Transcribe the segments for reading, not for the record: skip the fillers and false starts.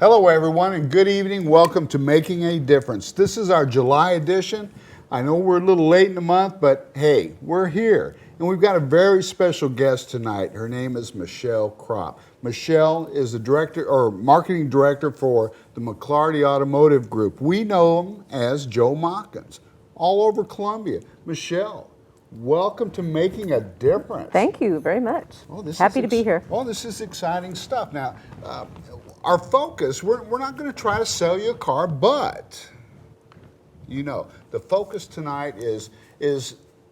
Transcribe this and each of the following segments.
Hello, everyone, and good evening. Welcome to Making a Difference. This is our July edition. I know we're a little late in the month, but hey, we're here. And we've got a very special guest tonight. Her name is Michele Cropp. Michele is the director or marketing director for the McClarty Automotive Group. We know him as Joe Machens, all over Columbia. Michele, welcome to Making a Difference. Thank you very much. Happy to be here. Oh, this is exciting stuff. Now, our focus, we're not going to try to sell you a car, but, you know, the focus tonight is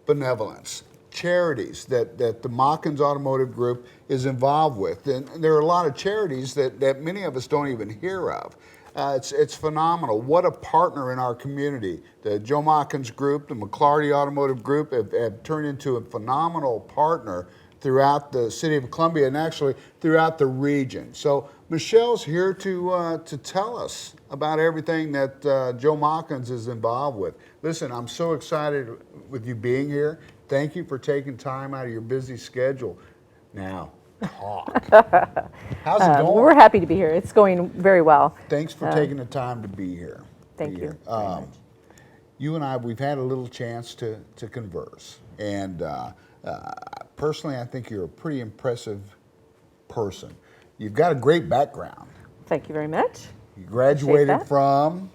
benevolence, charities that the Machens Automotive Group is involved with. And there are a lot of charities that many of us don't even hear of. It's phenomenal. What a partner in our community. The Joe Machens Group, the McClarty Automotive Group have turned into a phenomenal partner throughout the city of Columbia and actually throughout the region. So Michele's here to tell us about everything that Joe Machens is involved with. Listen, I'm so excited with you being here. Thank you for taking time out of your busy schedule. Now, talk. How's it going? We're happy to be here. It's going very well. Thanks for taking the time to be here. Thank you. You and I, we've had a little chance to converse. And personally, I think you're a pretty impressive person. You've got a great background. Thank you very much. You graduated from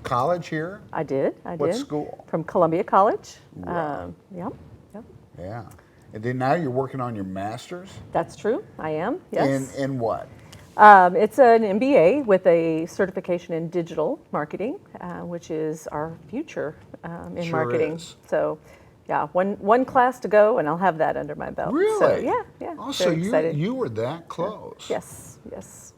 college here? I did. What school? From Columbia College. Wow. Yep. Yeah. And then now you're working on your master's? That's true. I am, yes. In what? It's an MBA with a certification in digital marketing, which is our future in marketing. Is. So, yeah, one class to go, and I'll have that under my belt. Really? So, yeah. Oh, so you were that close? Yes.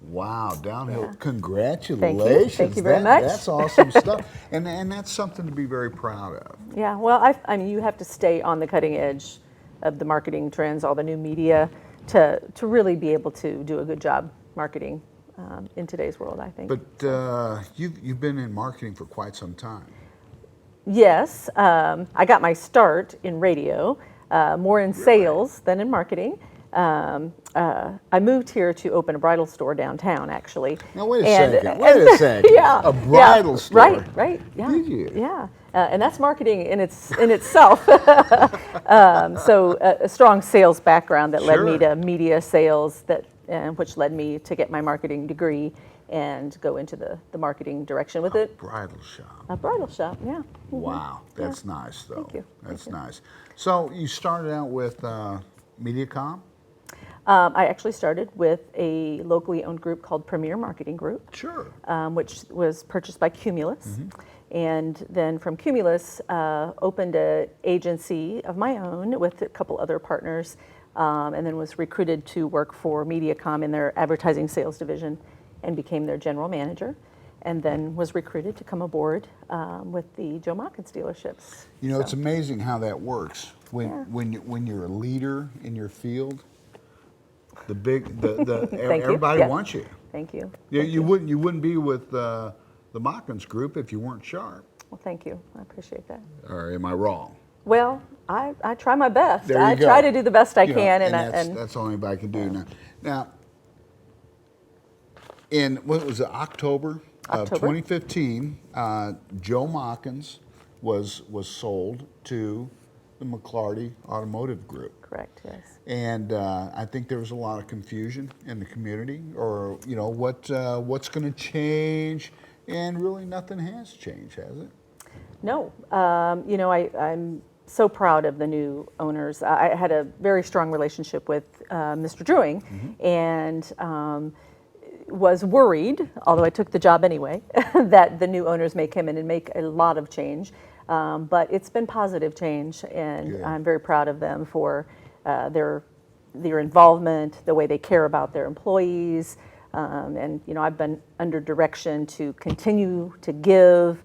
Wow, downhill. Yeah. Congratulations. Thank you very much. That's awesome stuff. And that's something to be very proud of. Yeah, well, I mean, you have to stay on the cutting edge of the marketing trends, all the new media, to really be able to do a good job marketing in today's world, I think. But you've been in marketing for quite some time. Yes, I got my start in radio, more in sales than in marketing. I moved here to open a bridal store downtown, actually. Now, wait a second. Yeah, a bridal store. Right. Yeah. Did you? Yeah. And that's marketing in itself. So a strong sales background that led me to media sales, which led me to get my marketing degree and go into the marketing direction with it. Bridal shop. A bridal shop, yeah. Mm-hmm. Wow, that's nice, though. Thank you. That's nice. So you started out with MediaCom? I actually started with a locally owned group called Premier Marketing Group. Sure. Which was purchased by Cumulus. Mm-hmm. And then from Cumulus, opened an agency of my own with a couple other partners, and then was recruited to work for MediaCom in their advertising sales division and became their general manager, and then was recruited to come aboard with the Joe Machens Dealerships. You know, it's amazing how that works. When you're a leader in your field, everybody wants you. Thank you. You wouldn't be with the Machens Group if you weren't sharp. Well, thank you. I appreciate that. Or am I wrong? Well, I try my best. I try to do the best I can, and that's all anybody can do. Now, in what was it, October of 2015, Joe Machens was sold to the McClarty Automotive Group. Correct. Yes. And I think there was a lot of confusion in the community, or what's going to change, and really nothing has changed, has it? No. I'm so proud of the new owners. I had a very strong relationship with Mr. Drewing, mm-hmm. and was worried, although I took the job anyway, that the new owners may come in and make a lot of change. But it's been positive change, and I'm very proud of them for their involvement, the way they care about their employees, and I've been under direction to continue to give,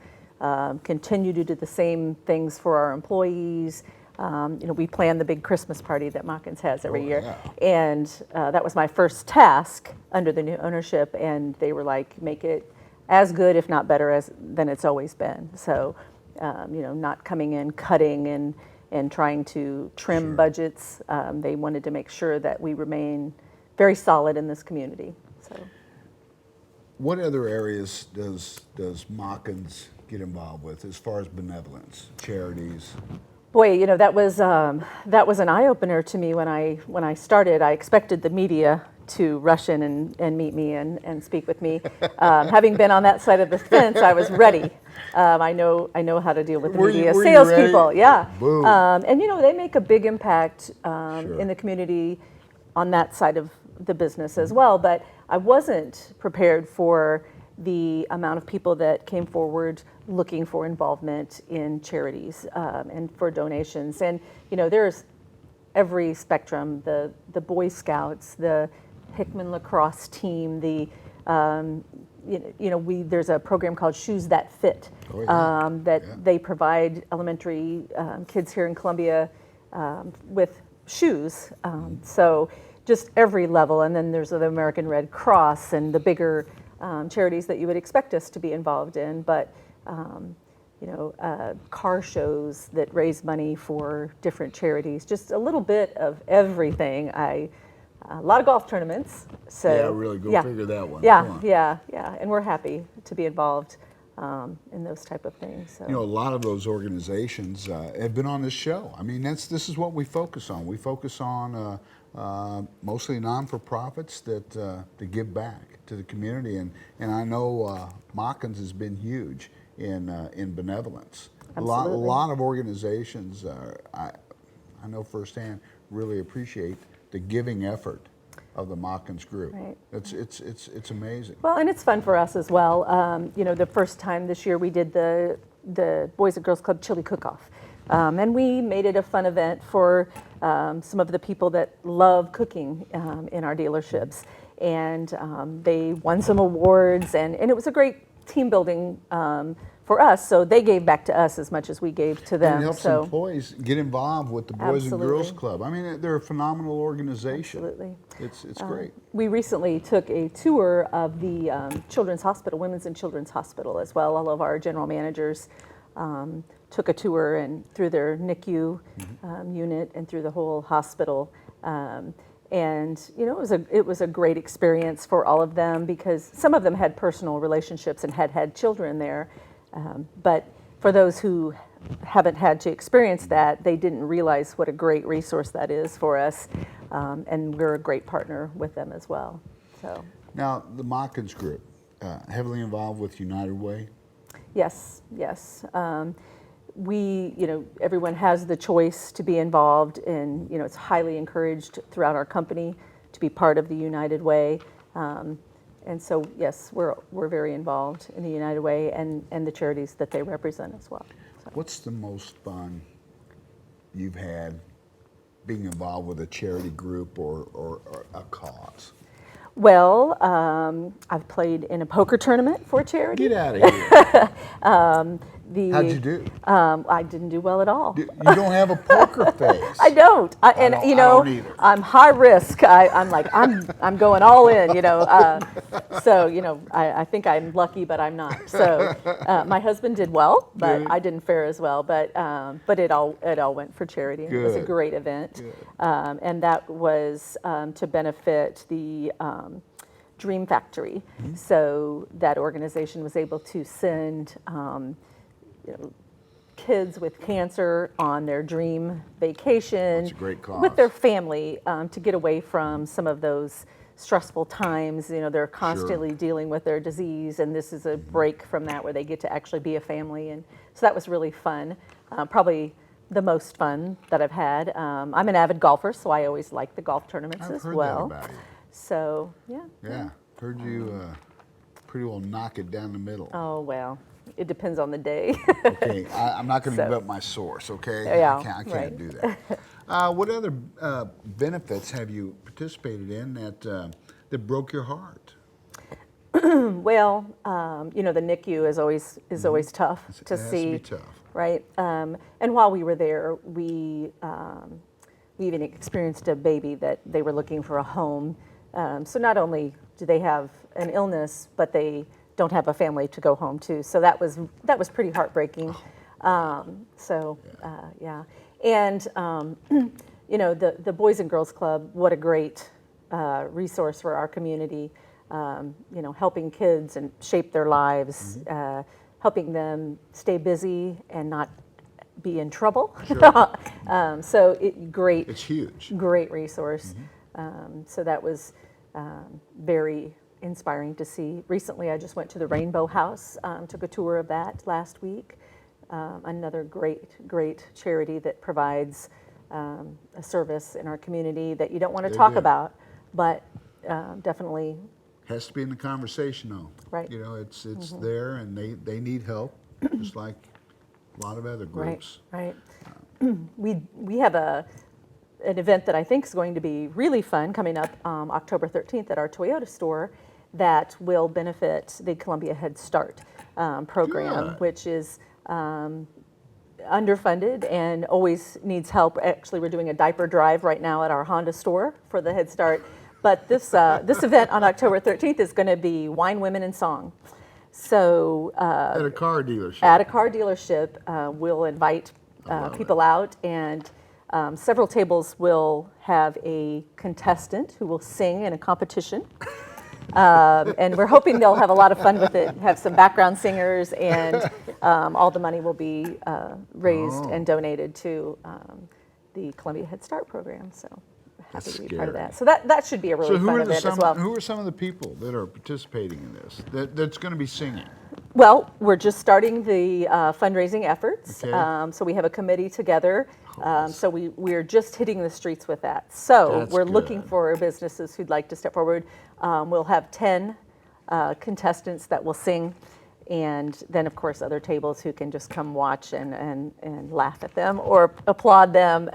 continue to do the same things for our employees. We plan the big Christmas party that Machens has every year, and that was my first task under the new ownership, and they were like, make it as good, if not better, than it's always been. So. Not coming in, cutting, and trying to trim budgets. They wanted to make sure that we remain very solid in this community. So, What other areas does Machens get involved with as far as benevolence, charities? Boy, that was an eye opener to me when I started. I expected the media to rush in and meet me and speak with me. Having been on that side of the fence, I was ready. I know how to deal with the media, were you salespeople. ready? Yeah, Boom. and they make a big impact Sure. in the community on that side of the business as well. But I wasn't prepared for the amount of people that came forward looking for involvement in charities and for donations. And there's every spectrum: the Boy Scouts, the Hickman lacrosse team, the there's a program called Shoes That Fit that they provide elementary kids here in Columbia with shoes. So just every level. And then there's the American Red Cross and the bigger charities that you would expect us to be involved in. But car shows that raise money for different charities, just a little bit of everything. A lot of golf tournaments. So Yeah, really, go figure that one. Yeah, and we're happy to be involved in those type of things. So. A lot of those organizations have been on this show. I mean, this is what we focus on. We focus on mostly non-for-profits that give back to the community, and I know Machens has been huge in benevolence. Absolutely. A lot of organizations, I know firsthand, really appreciate the giving effort of the Machens group. Right. It's amazing. Well, and it's fun for us as well. The first time this year we did the Boys and Girls Club Chili Cook-Off. And we made it a fun event for some of the people that love cooking in our dealerships. And they won some awards, and it was a great team building for us. So they gave back to us as much as we gave to them. And it helps employees get involved with the Boys and Girls Absolutely. Club. I mean, they're a phenomenal organization. Absolutely. It's great. We recently took a tour of the Children's Hospital, Women's and Children's Hospital as well. All of our general managers took a tour and through their NICU unit and through the whole hospital. And it was a great experience for all of them because some of them had personal relationships and had children there. But for those who haven't had to experience that, they didn't realize what a great resource that is for us. And we're a great partner with them as well. So. Now, the Machens Group, heavily involved with United Way? Yes. Everyone has the choice to be involved, and it's highly encouraged throughout our company to be part of the United Way. And so, yes, we're very involved in the United Way and the charities that they represent as well. So. What's the most fun you've had being involved with a charity group or a cause? Well, I've played in a poker tournament for a charity. Get out of here. How'd you do? I didn't do well at all. You don't have a poker face. I don't. I don't either. I'm high risk. I'm going all in. So I think I'm lucky, but I'm not. So my husband did well, but Good. I didn't fare as well. But it all went for charity. And it was a Good. great event, Good. and that was to benefit the Dream Factory. Mm-hmm. So that organization was able to send. Kids with cancer on their dream vacation That's a great cause. with their family to get away from some of those stressful times. They're constantly dealing with their disease, and this is a break from that where they get to actually be a family. And so that was really fun, probably the most fun that I've had. I'm an avid golfer, so I always like the golf tournaments I've as heard well. that about you. So, yeah. Yeah, heard you pretty well knock it down the middle. Oh, well, it depends on the day. Okay, I'm not going to So. give up my source, okay? Yeah, I can't right. do that. What other benefits have you participated in that broke your heart? Well, the NICU is always tough to It has see, to be tough. right? And while we were there, we even experienced a baby that they were looking for a home. So not only do they have an illness, but they don't have a family to go home to. So that was pretty heartbreaking. Yeah. And the Boys and Girls Club, what a great resource for our community. helping kids and shape their lives, helping them stay busy and not be in trouble. Sure. So great. It's huge. Great resource. So that was very inspiring to see. Recently, I just went to the Rainbow House, took a tour of that last week. Another great charity that provides a service in our community that you don't want to talk about, but definitely Has to be in the conversation, though. Right. It's there, and they need help, just like a lot of other groups. Right. We have an event that I think is going to be really fun coming up October 13th at our Toyota store that will benefit the Columbia Head Start program, Good. which is underfunded and always needs help. Actually, we're doing a diaper drive right now at our Honda store for the Head Start. But this event on October 13th is going to be Wine, Women, and Song. So At a car dealership. at a car dealership, we'll invite people out, and several tables will have a contestant who will sing in a competition. And we're hoping they'll have a lot of fun with it, have some background singers, and all the money will be raised and donated to the Columbia Head Start program. So happy That's to be part of scary. that. So that should be a really fun event as well. Who are some of the people that are participating in this that's going to be singing? Well, we're just starting the fundraising efforts. Okay. So we have a committee together. So we're just hitting the streets with that. So That's we're looking good. for businesses who'd like to step forward. We'll have 10 contestants that will sing, and then of course other tables who can just come watch and laugh at them or applaud them.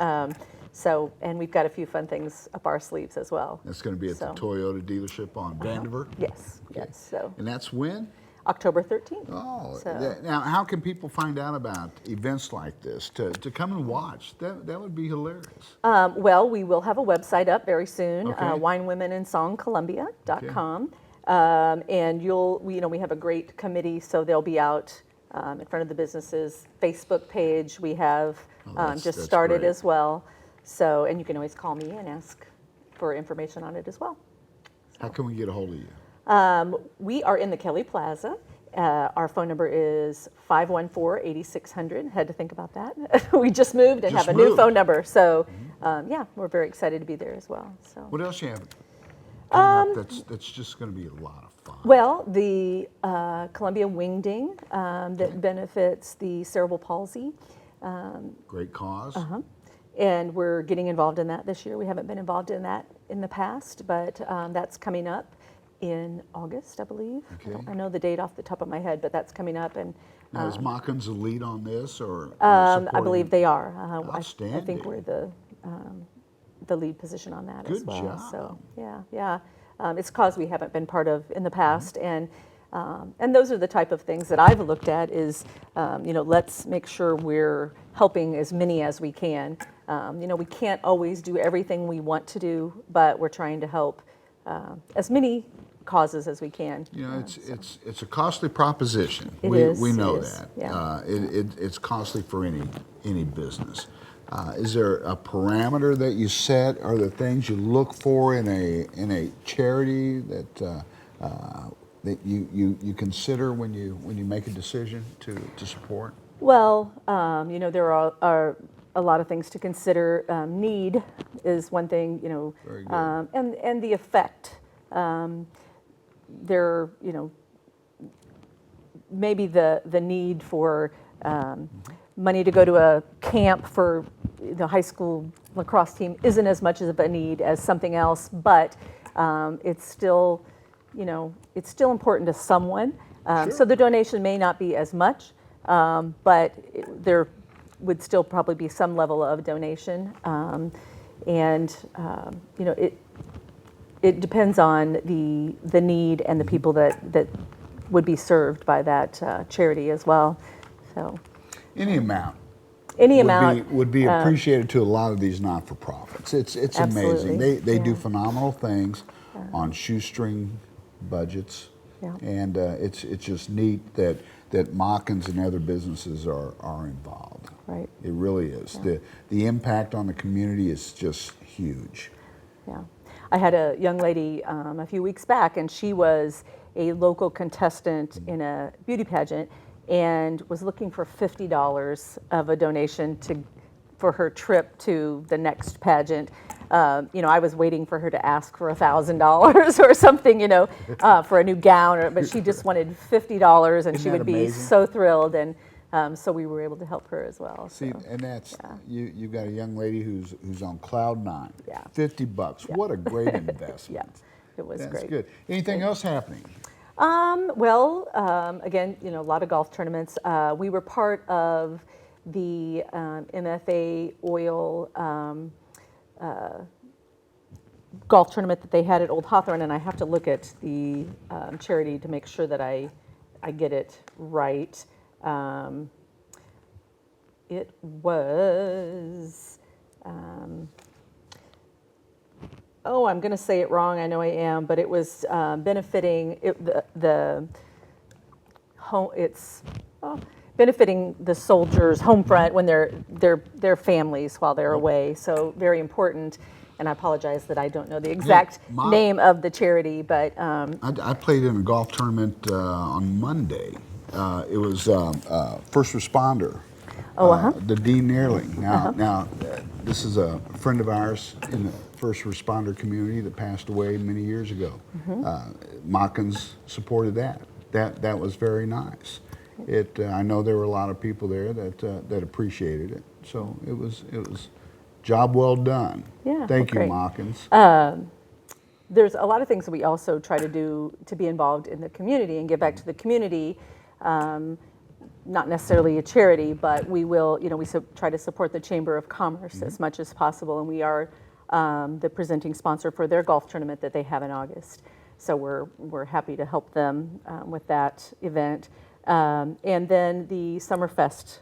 And we've got a few fun things up our sleeves as well. That's going to be at the Toyota dealership on Vandiver? Yes, Okay. yes. So And that's when? October 13th. Oh, So- now how can people find out about events like this to come and watch? That would be hilarious. Well, we will have a website up very soon, Okay. winewomenandsongcolumbia.com. And we have a great committee, so they'll be out in front of the businesses. Facebook page we have that's just started great. as well. So, and you can always call me and ask for information on it as well. How can we get a hold of you? We are in the Kelly Plaza. Our phone number is 514-8600. Had to think about that. We just moved and Just have a new moved. phone number. So, we're very excited to be there as well. So. What else you have coming up that's just going to be a lot of fun? Well, the Columbia Wingding that benefits the cerebral palsy, Great cause. and we're getting involved in that this year. We haven't been involved in that in the past, but that's coming up in August, I believe. Okay. I know the date off the top of my head, but that's coming up. And Now, is Machens the lead on this, or I supporting? believe they are. I Outstanding. think we're the lead position on that as Good well. job. So yeah. It's cause we haven't been part of in the past, and those are the type of things that I've looked at. Is let's make sure we're helping as many as we can. We can't always do everything we want to do, but we're trying to help as many causes as we can. It's a costly proposition. It we is, we know it is, that. yeah. It's costly for any business. Is there a parameter that you set? Are there things you look for in a charity that you consider when you make a decision to support? Well, there are a lot of things to consider. Need is one thing, Very good. and the effect. There, maybe the need for money to go to a camp for the high school lacrosse team isn't as much of a need as something else, but it's still important to someone. So the donation may not be as much, but there would still probably be some level of donation, it depends on the need and the people that would be served by that charity as well. So Any amount. any amount would be appreciated to a lot of these not-for-profits. It's Absolutely. amazing. They do Yeah. phenomenal things on shoestring budgets, Yeah. and it's just neat that Machens and other businesses are involved. Right. It really is. The impact on the community is just huge. Yeah. I had a young lady a few weeks back, and she was a local contestant in a beauty pageant and was looking for $50 of a donation for her trip to the next pageant. I was waiting for her to ask for $1,000 or something, for a new gown, but she just wanted $50, and Isn't she that would be amazing? so thrilled, and so we were able to help her as well. See, so. and that's you've got a young lady who's on cloud nine. Yeah. $50. What a great investment. Yeah, it was That's great. good. Anything else happening? Again, a lot of golf tournaments. We were part of the MFA oil golf tournament that they had at Old Hawthorne, and I have to look at the charity to make sure that I get it right. It was, I'm going to say it wrong. I know I am, but it was benefiting benefiting the soldiers' home front when their families while they're away. So very important. And I apologize that I don't know the exact name of the charity, but I played in a golf tournament on Monday. It was first responder. The Dean Neerling. Now, this is a friend of ours in the first responder community that passed away many years ago. Machens supported that. That was very nice. I know there were a lot of people there that appreciated it. So it was job well done. Yeah, Thank you, great. Machens. There's a lot of things that we also try to do to be involved in the community and give back to the community. Not necessarily a charity, but we will, we try to support the Chamber of Commerce as much as possible, and we are the presenting sponsor for their golf tournament that they have in August. So we're happy to help them with that event. And then the Summerfest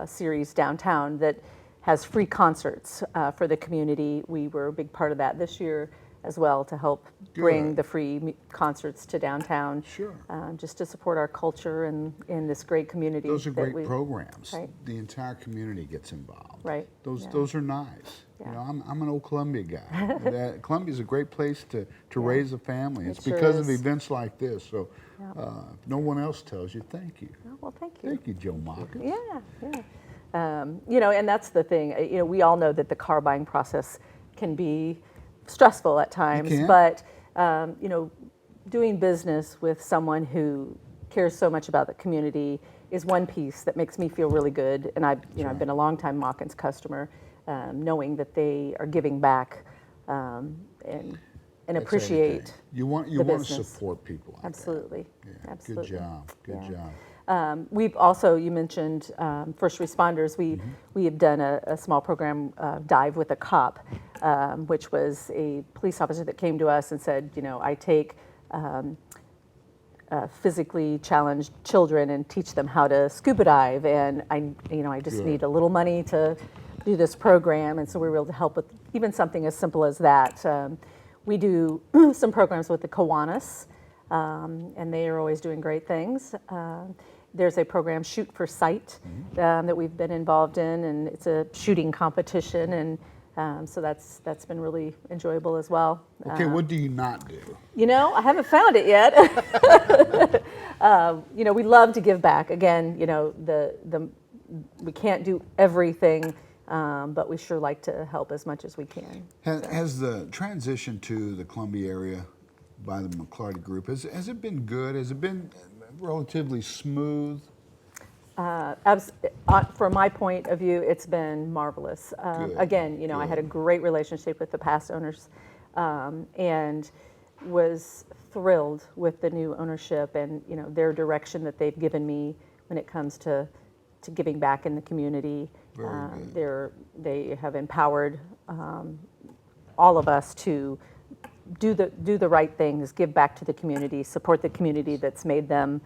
series downtown that has free concerts for the community. We were a big part of that this year as well to help bring the free concerts to downtown. Sure. Just to support our culture and in this great community. Those are great programs. Right. The entire community gets involved. Right. Those are nice. Yeah. I'm an old Columbia guy. Columbia's a great place to raise a family. It's sure because is. of events like this. So if no one else tells you, thank you. Oh, well, thank you. Thank you, Joe Machens. Yeah. And that's the thing. We all know that the car buying process can be stressful at times, but doing business with someone who cares so much about the community is one piece that makes me feel really good. And I've been a longtime Machens customer, knowing that they are giving back and appreciate. You want to support people. Like Absolutely. That. Yeah. Absolutely. Good job. Good job. We've also, you mentioned first responders. We have done a small program, Dive with a Cop, which was a police officer that came to us and said, I take physically challenged children and teach them how to scuba dive, and I just need a little money to do this program, and so we were able to help with even something as simple as that. We do some programs with the Kiwanis, and they are always doing great things. There's a program, Shoot for Sight, that we've been involved in, and it's a shooting competition, and so that's been really enjoyable as well. Okay, what do you not do? I haven't found it yet. We love to give back. Again, we can't do everything, but we sure like to help as much as we can. Has the transition to the Columbia area by the McClarty Group, has it been good? Has it been relatively smooth? From my point of view, it's been marvelous. Again, I had a great relationship with the past owners, and was thrilled with the new ownership and their direction that they've given me when it comes to giving back in the community. They have empowered all of us to do the right things, give back to the community, support the community that's made them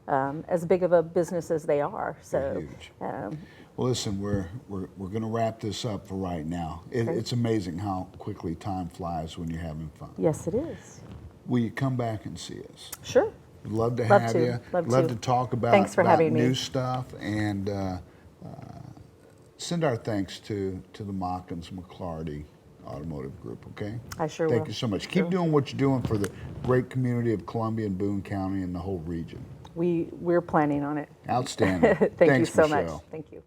as big of a business as they are. So, well, listen, we're going to wrap this up for right now. It's amazing how quickly time flies when you're having fun. Yes, it is. Will you come back and see us? Sure. We'd love to have you. Love to talk about, Thanks for having new me. stuff, and send our thanks to the Machens McClarty Automotive Group, okay? I sure will. Thank you so much. Keep doing what you're doing for the great community of Columbia and Boone County and the whole region. We're planning on it. Outstanding. Thank Thanks, you so Michelle. much. Thank you.